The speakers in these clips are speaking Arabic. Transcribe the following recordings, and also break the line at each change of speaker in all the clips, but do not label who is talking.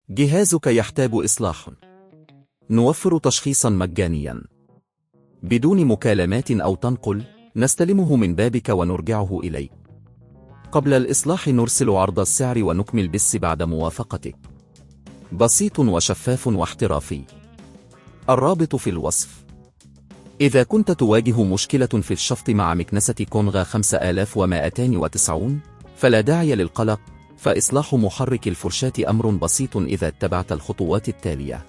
جهازك يحتاج إصلاح. نوفر تشخيصا مجانيا بدون مكالمات أو تنقل، نستلمه من بابك ونرجعه إليك. قبل الإصلاح نرسل عرض السعر ونكمل بس بعد موافقتك. بسيط وشفاف واحترافي. الرابط في الوصف. إذا كنت تواجه مشكلة في الشفط مع مكنسة كونغا 5290 فلا داعي للقلق، فإصلاح محرك الفرشاة أمر بسيط إذا اتبعت الخطوات التالية.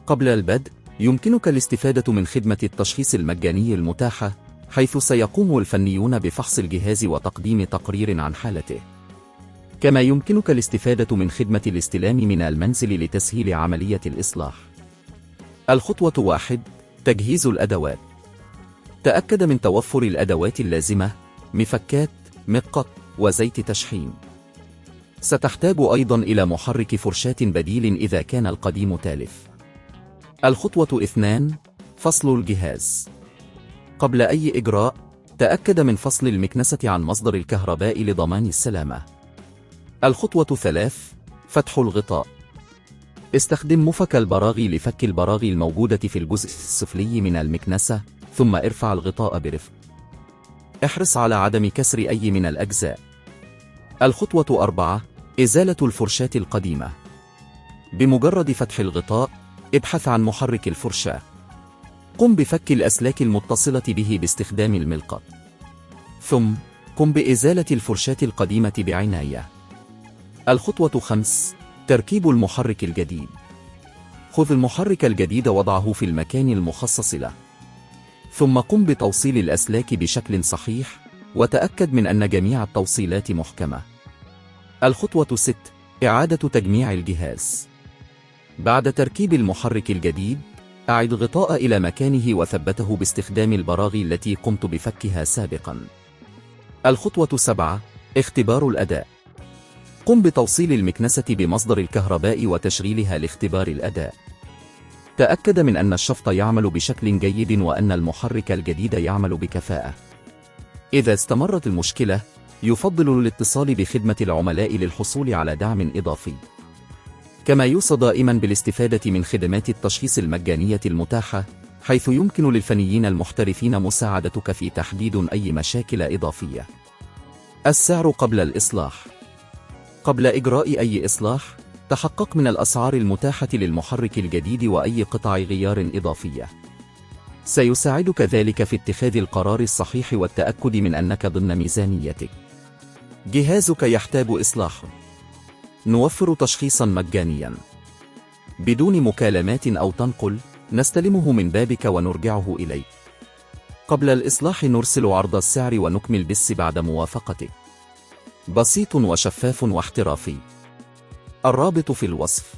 قبل البدء يمكنك الاستفادة من خدمة التشخيص المجاني المتاحة، حيث سيقوم الفنيون بفحص الجهاز وتقديم تقرير عن حالته. كما يمكنك الاستفادة من خدمة الاستلام من المنزل لتسهيل عملية الإصلاح. الخطوة 1: تجهيز الأدوات. تأكد من توفر الأدوات اللازمة: مفكات، مقط، وزيت تشحيم. ستحتاج أيضا إلى محرك فرشاة بديل إذا كان القديم تالف. الخطوة 2: فصل الجهاز. قبل أي إجراء تأكد من فصل المكنسة عن مصدر الكهرباء لضمان السلامة. الخطوة 3: فتح الغطاء. استخدم مفك البراغي لفك البراغي الموجودة في الجزء السفلي من المكنسة، ثم ارفع الغطاء برفق. احرص على عدم كسر أي من الأجزاء. الخطوة 4: إزالة الفرشاة القديمة. بمجرد فتح الغطاء ابحث عن محرك الفرشاة. قم بفك الأسلاك المتصلة به باستخدام الملقط. ثم قم بإزالة الفرشاة القديمة بعناية. الخطوة 5: تركيب المحرك الجديد. خذ المحرك الجديد وضعه في المكان المخصص له. ثم قم بتوصيل الأسلاك بشكل صحيح، وتأكد من أن جميع التوصيلات محكمة. الخطوة 6: إعادة تجميع الجهاز. بعد تركيب المحرك الجديد أعد الغطاء إلى مكانه وثبته باستخدام البراغي التي قمت بفكها سابقا. الخطوة 7: اختبار الأداء. قم بتوصيل المكنسة بمصدر الكهرباء وتشغيلها لاختبار الأداء. تأكد من أن الشفط يعمل بشكل جيد وأن المحرك الجديد يعمل بكفاءة. إذا استمرت المشكلة يفضل الاتصال بخدمة العملاء للحصول على دعم إضافي. كما يوصى دائما بالاستفادة من خدمات التشخيص المجانية المتاحة، حيث يمكن للفنيين المحترفين مساعدتك في تحديد أي مشاكل إضافية. السعر قبل الإصلاح. قبل إجراء أي إصلاح تحقق من الأسعار المتاحة للمحرك الجديد وأي قطع غيار إضافية. سيساعدك ذلك في اتخاذ القرار الصحيح والتأكد من أنك ضمن ميزانيتك. جهازك يحتاج إصلاح. نوفر تشخيصا مجانيا بدون مكالمات أو تنقل، نستلمه من بابك ونرجعه إليك. قبل الإصلاح نرسل عرض السعر ونكمل بس بعد موافقتك. بسيط وشفاف واحترافي. الرابط في الوصف.